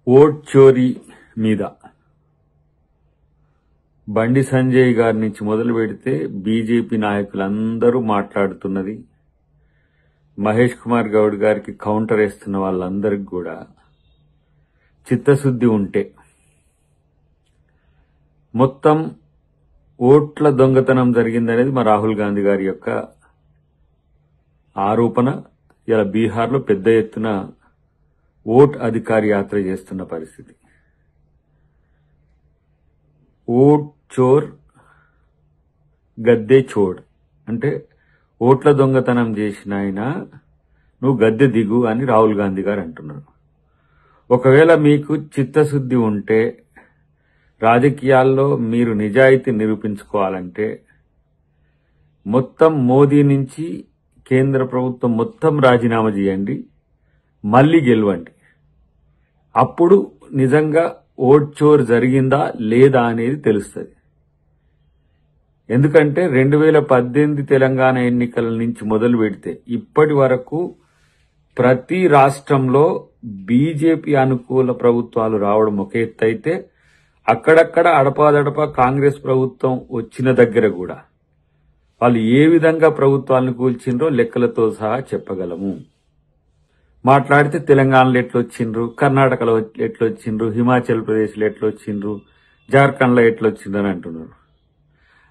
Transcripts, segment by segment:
Vote చోరీ మీద బండి సంజయ్ గారి నుంచి మొదలు పెడితే బీజేపీ నాయకులందరూ మాట్లాడుతున్నది. మహేష్ కుమార్ గౌడ్ గారికి కౌంటర్ వేస్తున్న వాళ్ళందరికీ కూడా చిత్తశుద్ధి ఉంటే మొత్తం ఓట్ల దొంగతనం జరిగిందనేది మా రాహుల్ గాంధీ గారి యొక్క ఆరోపణ. ఇలా బీహార్లో పెద్ద ఎత్తున ఓట్ అధికారి యాత్ర చేస్తున్న పరిస్థితి. ఓట్ చోర్ గద్దె చోడ్ అంటే ఓట్ల దొంగతనం చేసిన ఆయన నువ్వు గద్దె దిగు అని రాహుల్ గాంధీ గారు అంటున్నారు. ఒకవేళ మీకు చిత్తశుద్ధి ఉంటే రాజకీయాల్లో మీరు నిజాయితీ నిరూపించుకోవాలంటే మొత్తం మోదీ నుంచి కేంద్ర ప్రభుత్వం మొత్తం రాజీనామా చేయండి, మళ్లీ గెలవండి. అప్పుడు నిజంగా ఓట్ చోర్ జరిగిందా లేదా అనేది తెలుస్తుంది. ఎందుకంటే 2018 తెలంగాణ ఎన్నికల నుంచి మొదలు పెడితే ఇప్పటి వరకు ప్రతి రాష్ట్రంలో బీజేపీ అనుకూల ప్రభుత్వాలు రావడం ఒక ఎత్తు అయితే, అక్కడక్కడ అడపాదడపా కాంగ్రెస్ ప్రభుత్వం వచ్చిన దగ్గర కూడా వాళ్ళు ఏ విధంగా ప్రభుత్వాలను కూల్చిండ్రో లెక్కలతో సహా చెప్పగలము. మాట్లాడితే తెలంగాణలో ఎట్లొచ్చిండ్రు, కర్ణాటకలో ఎట్లొచ్చిండ్రు, హిమాచల్ ప్రదేశ్లో ఎట్లొచ్చిండ్రు, జార్ఖండ్లో ఎట్లొచ్చిండ్రు అని అంటున్నారు.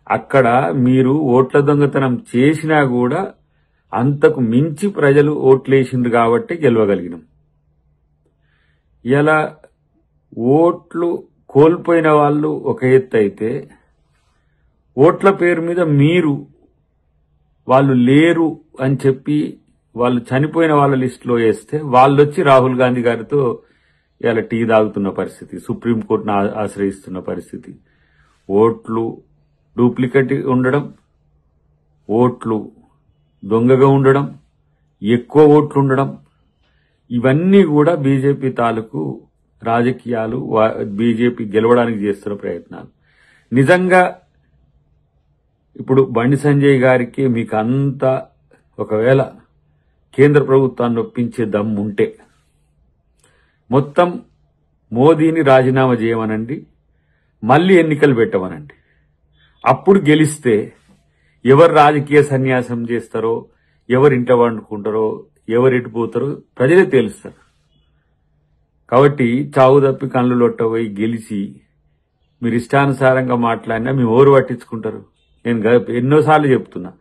అక్కడ మీరు ఓట్ల దొంగతనం చేసినా కూడా అంతకు మించి ప్రజలు ఓట్లేసిండ్రు కాబట్టి గెలవగలిగినాం. ఇలా ఓట్లు కోల్పోయిన వాళ్ళు ఒక ఎత్తు అయితే, ఓట్ల పేరు మీద మీరు వాళ్ళు లేరు అని చెప్పి వాళ్ళు చనిపోయిన వాళ్ళ లిస్టులో వేస్తే వాళ్ళు వచ్చి రాహుల్ గాంధీ గారితో ఇలా టీ తాగుతున్న పరిస్థితి, సుప్రీంకోర్టును ఆశ్రయిస్తున్న పరిస్థితి. ఓట్లు డూప్లికేట్ ఉండడం, ఓట్లు దొంగగా ఉండడం, ఎక్కువ ఓట్లు ఉండడం, ఇవన్నీ కూడా బీజేపీ తాలూకు రాజకీయాలు, బీజేపీ గెలవడానికి చేస్తున్న ప్రయత్నాలు. నిజంగా ఇప్పుడు బండి సంజయ్ గారికి మీకు అంత ఒకవేళ కేంద్ర ప్రభుత్వాన్ని ఒప్పించే దమ్ము ఉంటే మొత్తం మోదీని రాజీనామా చేయమనండి, మళ్లీ ఎన్నికలు పెట్టమనండి. అప్పుడు గెలిస్తే ఎవరు రాజకీయ సన్యాసం చేస్తారో, ఎవరు ఇంట వండుకుంటారో, ఎవరు ఎటుపోతారో ప్రజలే తెలుస్తారు. కాబట్టి చావు తప్పి కళ్ళు లొట్టపోయి గెలిచి మీరు ఇష్టానుసారంగా మాట్లాడినా మేము ఓరు పట్టించుకుంటారు. నేను ఎన్నోసార్లు చెప్తున్నా,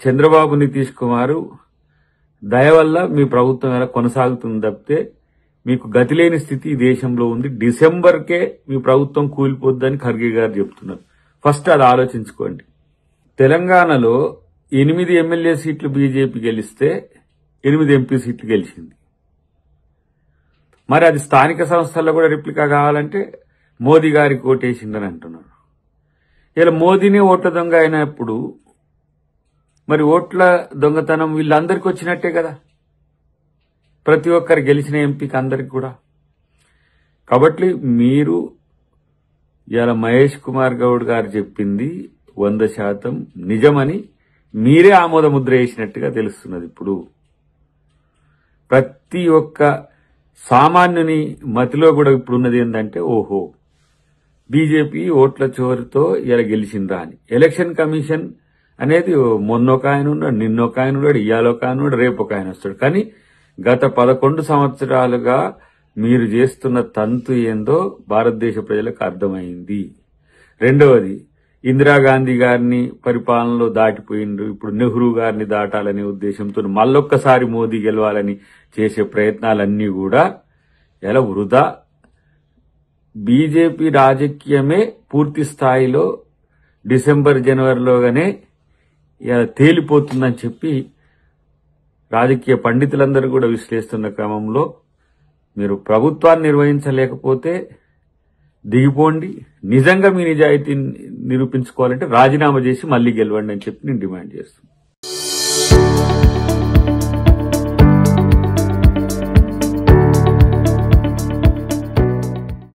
చంద్రబాబు నితీష్ కుమార్ దయ వల్ల మీ ప్రభుత్వం ఎలా కొనసాగుతుంది తప్పితే మీకు గతిలేని స్థితి ఈ దేశంలో ఉంది. డిసెంబర్కే మీ ప్రభుత్వం కూలిపోద్దని ఖర్గే గారు చెప్తున్నారు. ఫస్ట్ అది ఆలోచించుకోండి. తెలంగాణలో 8 ఎమ్మెల్యే సీట్లు బీజేపీ గెలిస్తే 8 ఎంపీ సీట్లు గెలిచింది. మరి అది స్థానిక సంస్థల్లో కూడా రిప్లికా కావాలంటే మోదీ గారికి ఓటేసిందని అంటున్నారు. ఇలా మోదీనే ఓట్ల దొంగ అయినప్పుడు మరి ఓట్ల దొంగతనం వీళ్ళందరికీ వచ్చినట్టే కదా, ప్రతి ఒక్కరు గెలిచిన ఎంపీకి అందరికి కూడా. కాబట్టి మీరు ఇలా మహేష్ కుమార్ గౌడ్ గారు చెప్పింది 100% నిజమని మీరే ఆమోద ముద్ర వేసినట్టుగా తెలుస్తున్నది. ఇప్పుడు ప్రతి ఒక్క సామాన్యుని మతిలో కూడా ఇప్పుడున్నది ఏంటంటే, ఓహో బీజేపీ ఓట్ల చోరుతో ఇలా గెలిచిందా అని. ఎలక్షన్ కమిషన్ అనేది మొన్నొక ఆయన ఉన్నాడు, నిన్నొక ఆయన ఉన్నాడు, ఇయాలొక ఆయన ఉన్నాడు, రేపొక ఆయన వస్తాడు. కానీ గత 11 సంవత్సరాలుగా మీరు చేస్తున్న తంతు ఏందో భారతదేశ ప్రజలకు అర్థమైంది. రెండవది, ఇందిరాగాంధీ గారిని పరిపాలనలో దాటిపోయిండ్రు, ఇప్పుడు నెహ్రూ గారిని దాటాలనే ఉద్దేశంతో మళ్ళొక్కసారి మోదీ గెలవాలని చేసే ప్రయత్నాలన్నీ కూడా ఎలా వృధా. బీజేపీ రాజకీయమే పూర్తి స్థాయిలో డిసెంబర్ జనవరిలోగానే ఇలా తేలిపోతుందని చెప్పి రాజకీయ పండితులందరూ కూడా విశ్లేషిస్తున్న క్రమంలో మీరు ప్రభుత్వాన్ని నిర్వహించలేకపోతే దిగిపోండి. నిజంగా మీ నిజాయితీ నిరూపించుకోవాలంటే రాజీనామా చేసి మళ్లీ గెలవండి అని చెప్పి నేను డిమాండ్ చేస్తున్నాను.